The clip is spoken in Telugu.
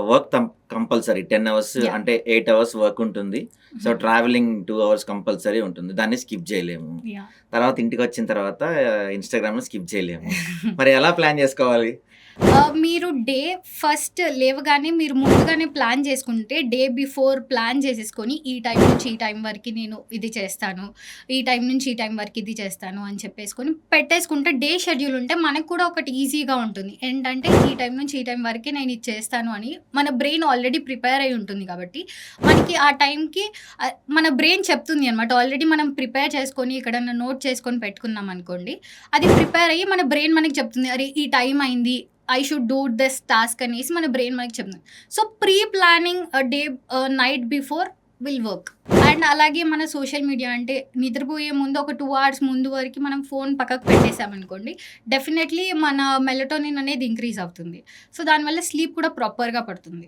Work compulsory 10 hours yeah! అంటే 8 అవర్స్ వర్క్ ఉంటుంది. సో, హ్మ్. ట్రావెలింగ్ 2 అవర్స్ కంపల్సరీ ఉంటుంది. దాన్ని స్కిప్ జేయలేము. యాహ్! తర్వాత ఇంటికొచ్చిన తర్వాత ఇన్‌స్టాగ్రామ్‌ని స్కిప్ చేయలేము. మరి ఎలా ప్లాన్ జేసుకోవాలి? మీరు డే ఫస్ట్ లేవగానే మీరు ముందుగానే ప్లాన్ చేసుకుంటే, డే బిఫోర్ ప్లాన్ చేసేసుకొని, ఈ టైం నుంచి ఈ టైం వరకి నేను ఇది చేస్తాను. ఈ టైం నుంచి ఈ టైం వరకు ఇది చేస్తాను అని చెప్పేసుకొని పెట్టేసుకుంటే, డే షెడ్యూల్ ఉంటే మనకు కూడా ఒకటి ఈజీగా ఉంటుంది. ఏంటంటే, ఈ టైం నుంచి ఈ టైం వరకే నేను ఇది చేస్తాను అని మన బ్రెయిన్ ఆల్రెడీ ప్రిపేర్ అయ్యి ఉంటుంది కాబట్టి, మనకి ఆ టైంకి మన బ్రెయిన్ చెప్తుంది అనమాట. ఆల్రెడీ మనం ప్రిపేర్ చేసుకొని ఎక్కడన్నా నోట్ చేసుకొని పెట్టుకున్నాం అనుకోండి, అది ప్రిపేర్ అయ్యి మన బ్రెయిన్ మనకి చెప్తుంది. అరే! ఈ టైం అయింది. I should do this task అనేసి మన బ్రెయిన్ మనకి చెప్తుంది. So, pre planning day night before will work. And అలాగే మన సోషల్ మీడియా అంటే నిద్రపోయే ముందు ఒక 2 అవర్స్ ముందు వరకు మనం ఫోన్ పక్కకు పెట్టేసామనుకోండి, డెఫినెట్‌లీ మన మెలటోనిన్ అనేది ఇంక్రీజ్ అవుతుంది. సో, దానివల్ల స్లీప్ కూడా ప్రాపర్‌గా పడుతుంది.